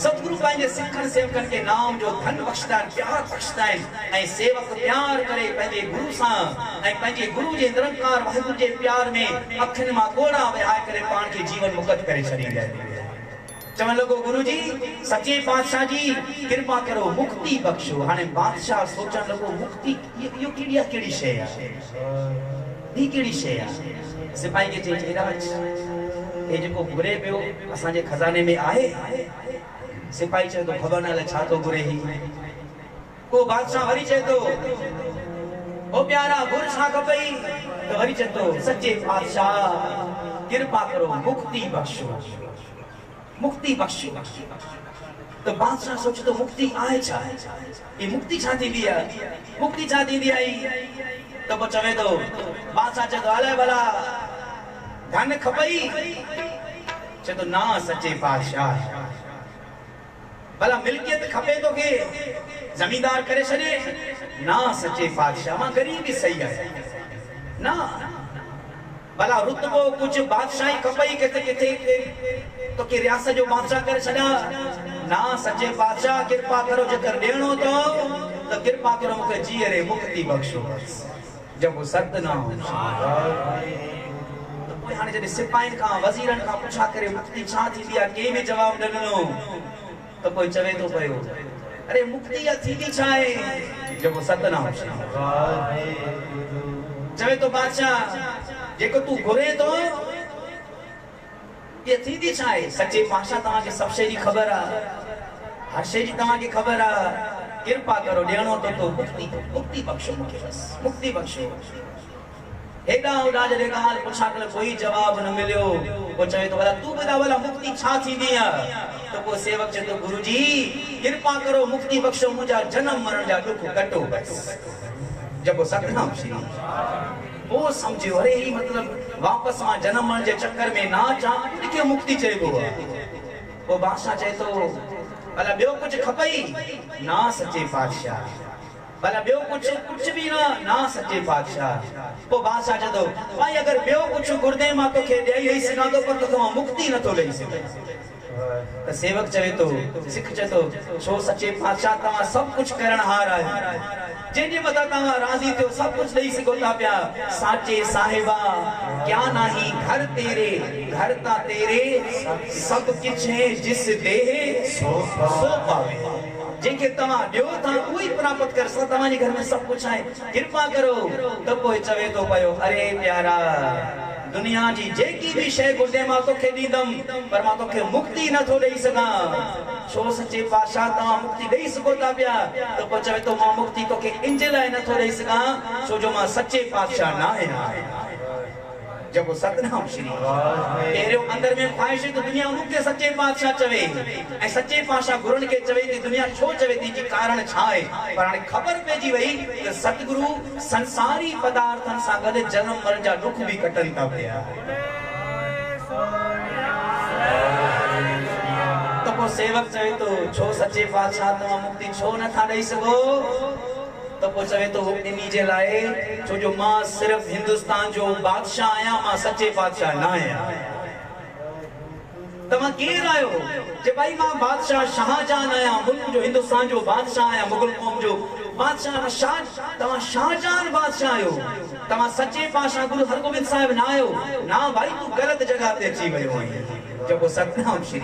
सतगुरु पंहिंजे सिखन सेवकन के नाम जो धन बख्शदा प्यार बख्शदा ऐं सेवक प्यार करे पंहिंजे गुरु सां ऐं पंहिंजे गुरु जे निरंकार वाहिगुरु जे प्यार में अखिन मां कोड़ा विहाए करे पाण के जीवन मुक़द करे छॾींदा चवण लॻो गुरु जी सच्चे पातशाह जी कृपा करो मुक्ति बख्शो। हाणे बादशाह सोचण लॻो मुक्ति इहो कहिड़ी शइ आहे, ही कहिड़ी शइ आहे। सिपाही खे चई राज हे जेको घुरे पियो असांजे खज़ाने में आहे। सिपाही चए तो ख़बर न छा तो घुरे ही। को बादशाह वरी चए तो ओ प्यारा घुर छा खपई तो वरी चए तो सच्चे पातशाह कृपा करो मुक्ति बख्शो, मुक्ति बख्शो। तो बादशाह सोचे तो मुक्ति आहे छा, ये मुक्ति छा थींदी आहे, मुक्ति छा थींदी आहे। तो पोइ चवे तो बादशाह चए तो हले भला धन खपई चए तो ना सच्चे पातशाह भला मिल्कियत खपे तो के जमींदार करे छॾे ना सच्चे पातशाह मां गरीब ही सही है ना। भला रुतबो कुछ बादशाही खपई किथे किथे तो के रियासत जो बादशाह करे छॾा ना सच्चे पातशाह कृपा करो जेकर ॾियणो तो कृपा करो मूंखे जीअरे मुक्ति बख्शो। जब वो सतनाम तो हाणे जॾहिं सिपाहियुनि खां वज़ीरनि खां पुछा करे मुक्ति छा थींदी आहे कंहिं बि जवाब न ॾिनो तो कोई चवे तो पयो अरे मुक्ति या थींदी छा आहे। जब वो सतनाम चवे तो बादशाह जेको तू घुरे तो ये थींदी छा आहे। सच्चे पातशाह तव्हांखे सभु शइ जी ख़बर आहे, हर शइ जी तव्हांखे ख़बर आहे। कृपा करो ॾियणो तो मुक्ति बख्शो, मूंखे बस मुक्ति बख्शो। हेॾा होॾा जॾहिं ॻाल्हि पुछा कल कोई जवाब न मिलियो। पोइ चवे तो भला तू ॿुधा भला मुक्ति छा थींदी आहे। तो पोइ सेवक चए तो गुरु जी कृपा करो मुक्ति बख्शो मुंहिंजा जनम मरण जा दुख कटो बस। जब सतनाम श्री वो समझो अरे ही मतलब वापस मां जनम मरण जे चक्कर में ना अचां इनखे मुक्ति चइबो आहे। पोइ बादशाह चए तो भला ॿियो कुछ खपई ना सच्चे पातशाह भला ॿियो कुछ भी ना सच्चे पातशाह। पोइ बादशाह चए तो भाई अगर ॿियो कुछ घुरदे मां तोखे ॾेई सघां थो पर तोखे मां मुक्ति नथो ॾेई सघां। तो सेवक चवे तो सिख चए तो छो सच्चे पातशाह तव्हां सब कुछ करण हार आहे, जंहिंजे मथां तव्हां राज़ी थियो सब कुछ ॾेई सघो था पिया। साचे साहिबा क्या नाही घर तेरे घर ता तेरे सब कुछ है जिस देहे सो पावे। जेके तव्हां ॾियो था उहो ई प्राप्त कर सो तव्हांजे घर में सब कुछ आहे। कृपा करो तो पोइ चवे तो पयो अरे प्यारा दुनिया जी जेकी भी शइ घुरदे मां तोखे ॾींदमि पर मां तोखे मुक्ति नथो ॾेई सघां। छो सच्चे पातशाह तव्हां मुक्ति ॾेई सघो था पिया। तो पोइ चवे तो मां मुक्ति तोखे इन जे लाइ नथो ॾेई सघां छो जो मां सच्चे पातशाह न आहियां। जब वो सतनाम श्री पहिरियों अंदर में ख्वाहिश तो दुनिया उनके सच्चे पातशाह चवे ऐं सच्चे पातशाह गुरुनि के चवे थी दुनिया छो चवे थी जी कारण छा आहे। पर हाणे ख़बर पइजी वई त सतगुरु संसारी पदार्थनि सां गॾु जनम मरण जा दुख भी कटनि था पिया। तो पोइ सेवक चवे तो छो सच्चे पातशाह तव्हां मुक्ति छो नथा ॾेई सघो। तो पोइ चवे तो इन्ही जे लाइ छो जो मां सिर्फ हिंदुस्तान जो बादशाह आहियां, मां सच्चे पातशाह न आहियां। तव्हां केरु आहियो जे भाई मां बादशाह शाहजहान आहियां, मुल्क जो हिंदुस्तान जो बादशाह आहियां, मुगल क़ौम जो बादशाह शाह। तव्हां शाहजहान बादशाह आहियो, तव्हां सच्चे पातशाह गुरु हरगोबिंद साहिब न आहियो ना भाई तू गलत जगह ते अची वियो आहीं। जब वो सतनाम श्री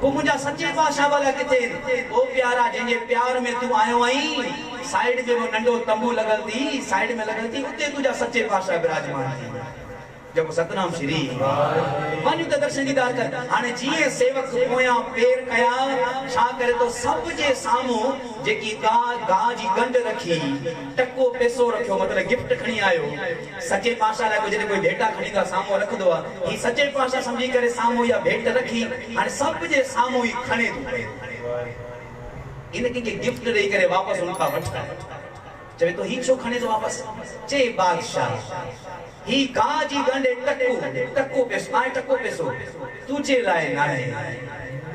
वो मुझा सच्चे पातशाह वाला किथे ओ प्यारा जंहिंजे प्यार में तू आयो आई साइड में वो नंढो तंबू लगल थी साइड में लगल थी उते तुझा सच्चे पातशाह विराजमान थी। जब वो सतनाम श्री वञ त दर्शन दीदार कर। हाणे जीअं सेवक पोयां पेर कया छा करे तो सब जे साम्हूं जेकी गाह जी गंढ रखी टको पैसो रखियो मतलब गिफ्ट खणी आयो। सच्चे पातशाह लाइ जॾहिं कोई भेटा खणी का साम्हूं रखंदो आहे ही सच्चे पातशाह समझी करे साम्हूं या भेट रखी हाणे सब जे साम्हूं ही खणे थो इनके गिफ्ट ॾेई करे वापसि उनखां वठा। चवे तो ही छो खणे थो वापसि चे बादशाह ही गाह जी गंढ टको पैसो आहे टको पैसो तुझे लाइ न आहे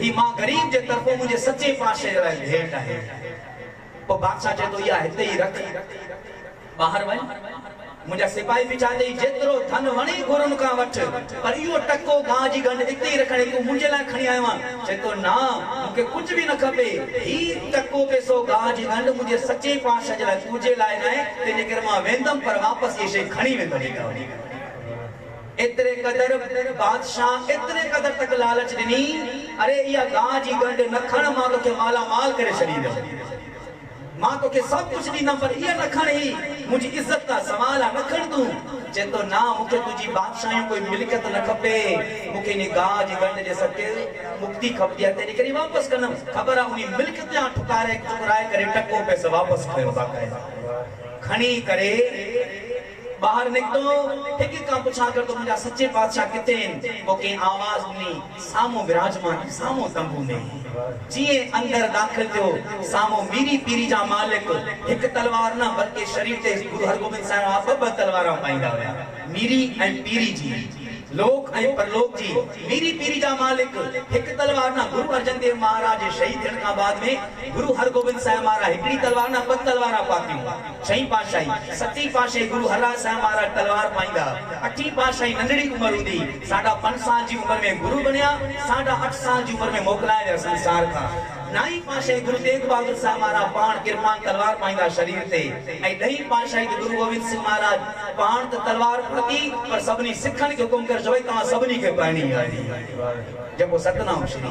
ही मां गरीब जे तरफ़ो मुंहिंजे सच्चे पातशाह जे लाइ भेट आहे। पोइ बादशाह चए तो इहा हिते ई रख ॿाहिरि वञ मुझे सिपाही भी चाहते जेतिरो धन वणे घुरन का वठ पर इहो टको गां जी गंढ इते ही रखणे तू मुंहिंजे लाइ खणी आयो आहे चेतो ना मूंखे कुछ भी न खपे ही टको पैसो गां जी गंढ मुंहिंजे सच्चे पातशाह जे लाइ तुंहिंजे लाइ न आहे तंहिंजे करे मां वेंदम पर वापस ये शइ खणी वेंदम एतरे कदर बादशाह एतरे कदर तक लालच दिनी अरे या गां जी गंढ न खण मां तोखे माला माल करे छॾींदमि मां तोखे सब कुछ दींदमि पर ये न खण ही मुझी इज्जत का सवाल है न खण तू चेतो ना मुखे तुझी बादशाह कोई मिलकत न खपे मुखे ने गां जी गंढ जे सके मुक्ति खपदी है तेरी करी वापस करन खबर है उनी मिलकत या ठुकारे चुराए करे टको पैसे वापस कयो बाकायदा खणी करे बाहर निकतो एक का पूछा कर तो मुझा सच्चे बादशाह किथे ओके आवाज नी सामो विराजमान सामो तंबू में जिए अंदर दाखिल थियो सामो मीरी पीरी जा मालिक एक तलवार ना बल्कि शरीर ते गुरु हरगोबिंद साहिब आप तलवार पाइंदा हुआ मीरी एंड पीरी जी लोक ऐं परलोक जी मीरी पीरी जा मालिक एक तलवार ना गुरु अर्जन देव महाराज शहीद थियण का बाद में गुरु हरगोबिंद साहिब महाराज एकड़ी तलवार ना ब तलवार पातियूं छहीं पातशाही सती पातशाही गुरु हरराज साहिब महाराज तलवार पाइंदा अठी पातशाही नंढड़ी उम्र हुंदी 5.5 साल जी उम्र में गुरु बनिया 8.5 साल जी उम्र में मोकलाया विया संसार का नाई पातशाही गुरु तेग बहादुर साहिब महाराज पाण किरपान तलवार पाइंदा शरीर ते ऐं ॾहीं पातशाही गुरु गोविंद सिंह महाराज पाण त तलवार पाती पर सभिनी सिखन के हुकुम कर जबई तव्हां सभिनी के पाइणी आहे जेको सतनाम श्री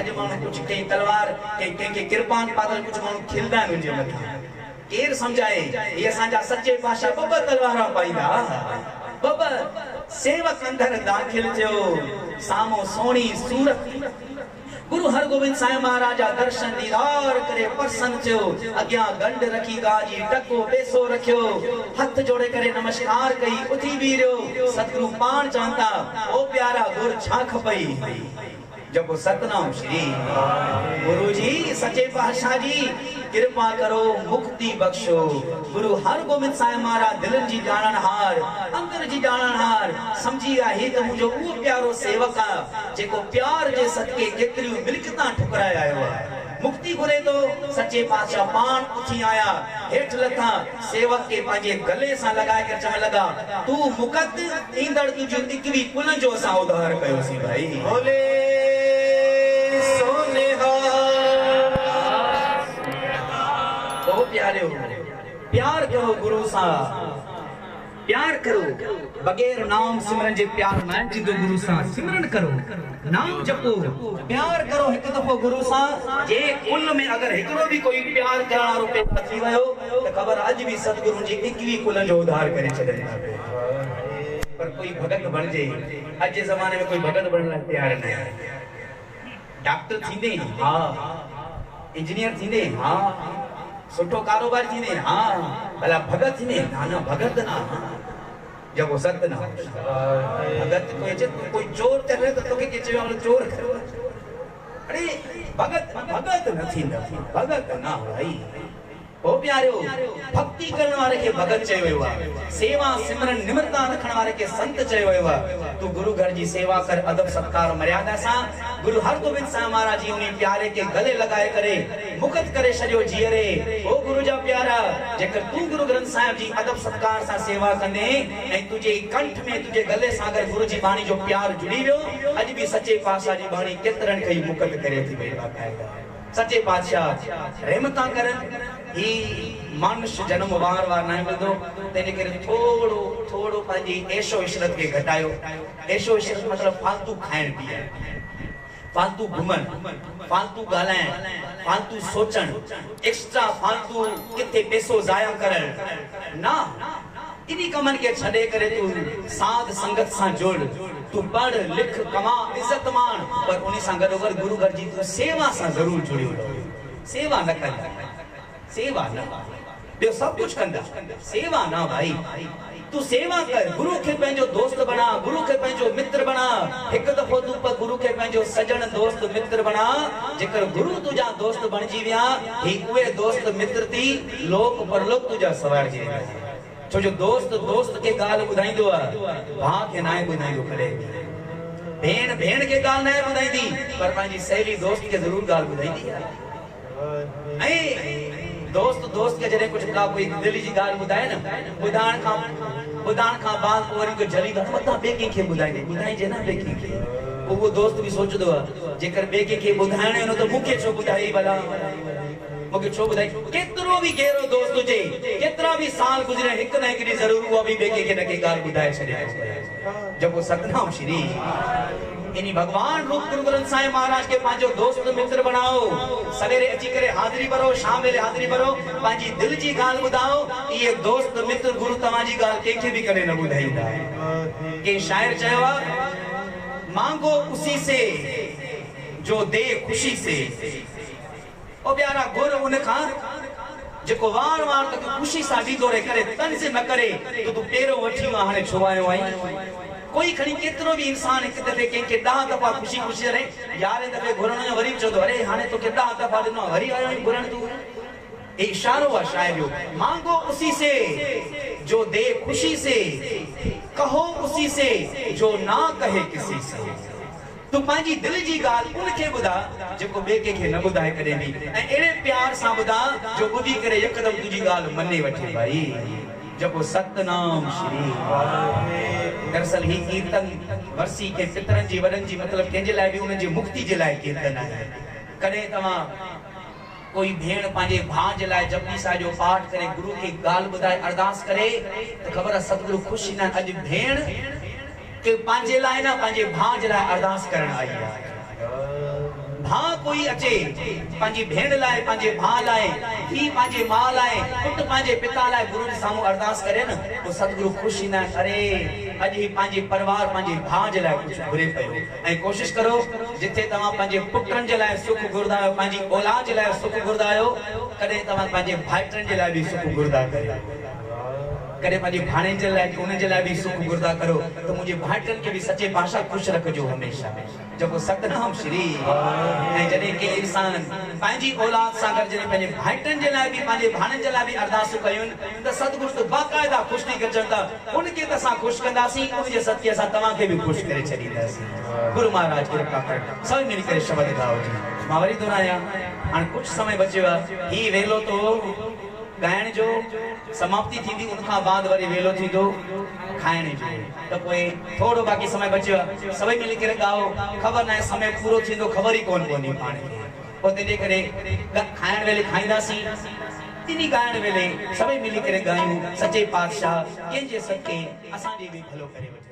अॼु माण्हू कुछ कई तलवार के किरपान पातल कुछ माण्हू खिलदा आहिनि मुंहिंजे मथां केर समझाए ये असांजा सच्चे पातशाह ॿ तलवार पाइंदा ॿ सेवक अंदर दाखिल थियो सामो सोणी सूरत गुरु हरगोबिंद साहिब महाराज दर्शन दीदार करे प्रसन्न थियो अग्या गंढ रखी गाजी टको पैसो रखियो हथ जोड़े करे नमस्कार कई उथी बीरियो सतगुरु पाण चांता ओ प्यारा गुर छा खपई जब सतनाम श्री गुरु जी सच्चे पातशाह जी कृपा करो मुक्ति बख्शो गुरु हरगोबिंद साहिब महाराज दिलन जी जाणन हार अंदर जी जाणन हार समझी आहे त मुझो वो प्यारो सेवक आ जेको प्यार जे सदके केतरी मिलकता ठुकराए आयो है मुक्ति घुरे तो सच्चे पातशाह पान उठी आया हेठ लथा सेवक के पांजे गले सा लगाए कर चवण लगा तू मुकत इंदड़ तुझो इकवी कुल जो सा उधार कयो सी भाई बोले सोनेहा ओ प्यारे प्यार करो गुरु सा प्यार करो बगैर नाम सिमरन जे प्यार ना जिदो गुरु सा सिमरन करो नाम जपो प्यार करो एक दफो गुरु सा जे कुल में अगर एकरो भी कोई प्यार करण रुपए थी वयो तो खबर आज भी सतगुरु जी 21 कुल जो उधार करे छडे पर कोई भगत बन जे आज के जमाने में कोई भगत बनने तैयार नहीं डॉक्टर थींदे हां इंजीनियर थींदे हां सुठो कारोबार थींदे हां भला भगत थींदे ना भगत ना जब वो सत्य ना भगत कोई चोर करे तो तोके के चयो चोर करो अरे भगत भगत न थींदा भगत ना भाई ओ प्यारो भक्ति करण वाले के भगत चयो वयो आहे सेवा सिमरन निम्रता रखण वाले के संत चयो वयो आहे तू गुरु घर जी सेवा कर अदब सत्कार मर्यादा सा गुरु हरगोबिंद साहिब महाराज जी उन्हीं प्यारे के गले लगाए करे मुकत करे छडियो जीअरे ओ गुरु जा प्यारा जेकर तू गुरु ग्रंथ साहिब जी अदब सत्कार सा सेवा कंदे ए तुझे कंठ में तुझे गले सा अगर गुरु जी बाणी जो प्यार जुड़ी वियो अज भी सच्चे पातशाह जी बाणी केतरन कई मुकत करे थी वई बाकायदा सच्चे पातशाह रहमता करन ही मनुष्य जन्म वार वार ना मिलदो तेने करे थोड़ो थोड़ो पाजी ऐशो इशरत के घटायो ऐशो इशरत मतलब फालतू खाण पिए फालतू घुमन फालतू गालाए फालतू सोचन एक्स्ट्रा फालतू किथे पैसो जाया करन ना इनी कमन के छडे करे तू साध संगत सा जोड़ तू पढ़ लिख कमा इज्जत मान पर उनी सा गडोगर गुरु घर जी तू सेवा सा जरूर जुड़ियो सेवा न कर सेवा ना बे सब कुछ कंदा सेवा ना भाई तू सेवा कर गुरु के पंजो दोस्त बना गुरु के पंजो मित्र बना एक दफो तू पर गुरु के पंजो सजन दोस्त मित्र बना जेकर गुरु तुजा दोस्त बन जी विया ही उए दोस्त मित्र थी लोक परलोक तुजा सवार जी छो जो दोस्त दोस्त के गाल बुधाइंदो आ भा के नाय बुधाइंदो करे भेण भेण के गाल नाय बुधाइंदी पर पांजी सहेली दोस्त के जरूर गाल बुधाइंदी ए दोस्त दोस्त के जरे कुछ का कोई दिल जी गाल बुधाए न बुधाण का बाद वरी को जली दा मता बेके के बुधाई बुधाई जे ना बेके के वो दोस्त भी सोचदो जेकर बेके के बुधाणे न तो मुखे छो बुधाई भला मुखे छो बुधाई केतरो भी गहरो दोस्त हुजे केतरा भी साल गुजरे एक न एक दी जरूर वो भी बेके के नके गाल बुधाए छड़े जब वो सतनाम श्री इनी भगवान रूप गुरु ग्रंथ साहिब महाराज के पांचो दोस्त मित्र बनाओ सवेरे अची करे हाजिरी भरो शाम वेले हाजिरी भरो पांजी दिल जी गाल बुधाओ ये दोस्त मित्र गुरु तमाजी गाल केके भी करे न बुधाईंदा के शायर चयो मांगो उसी से जो दे खुशी से ओ प्यारा गुर उनका जेको वार वार तक खुशी सा दीदो रे करे तन से न करे तो तू पेरो वठी मा हाने छुवायो आई कोई खणी केतरो भी इंसान एक दफे के दाह दफा खुशी खुशी रे यार दफे घुरण वरी चोदो अरे हाने तो के दाह दफा दिनो वरी आयो घुरण तू ए इशारो वा शायर यो मांगो उसी से जो दे खुशी से कहो उसी से जो ना कहे किसी से तू पांजी दिल जी गाल उनके बुधा जेको बेके के न बुधाए करे नी ए एड़े प्यार सा बुधा जो बुधी करे एकदम तुजी गाल मने वठे भाई जको सतनाम श्री दरअसल ही कीर्तन वर्सी के पितरन जी वडन जी मतलब केजे लाए भी उन जी मुक्ति जे लाए कीर्तन है कदे तमा कोई भेण पांजे भां जे लाए जपजी सा जो पाठ करे गुरु की गाल बुधाए अरदास करे तो खबर सतगुरु खुशी ना अज भेण के पांजे लाए ना पांजे भां जे लाए अरदास करन आई है भां कोई अचे पांजी भेण लाए पांजे भां लाए ही पांजे मां लाए पुट पांजे पिता लाए गुरु जी सामू अरदास करे न तो सतगुरु खुशी ना अरे अज ही पांजे परिवार पांजे भां जे लाए कुछ घुरे पयो ए कोशिश करो जिथे तमा पांजे पुटन जे लाए सुख गुरदायो पांजी औलाद जे लाए सुख गुरदायो कदे तमा पांजे भाइटन जे लाए भी सुख गुरदा करे करे पांजी भाणे जे लाए उन जे लाए भी सुख गुरदा करो तो मुझे भाइटन के भी सच्चे भाषा खुश रखजो हमेशा जब सतनाम श्री ए जने के इंसान पांजी औलाद सा कर जने पांजे भाइटन जे लाए भी पांजे भाणन जे लाए भी अरदास कयुन त सतगुरु तो बाकायदा खुश नहीं कर चलता उनके त सा खुश कंदासी उन जे सत्य सा तमा के भी खुश करे छडीदासी गुरु महाराज की कृपा कर सब मिल कर शब्द गाओ जी मावरी दोराया अन कुछ समय बचियो ही वेलो तो गायण जो समाप्ति थी उनका बाद वरी वेलो थी दो खाइण जो तो कोई थोड़ो बाकी समय बचियो सभी मिल के गाओ खबर ना समय पूरो थी तो खबर ही कोन कोनी पाणी ओते दे करे खाइण वेले खाइदासी तिनी गायण वेले सभी मिल के गायूं सच्चे पातशाह के जे सके असा जी भी भलो करे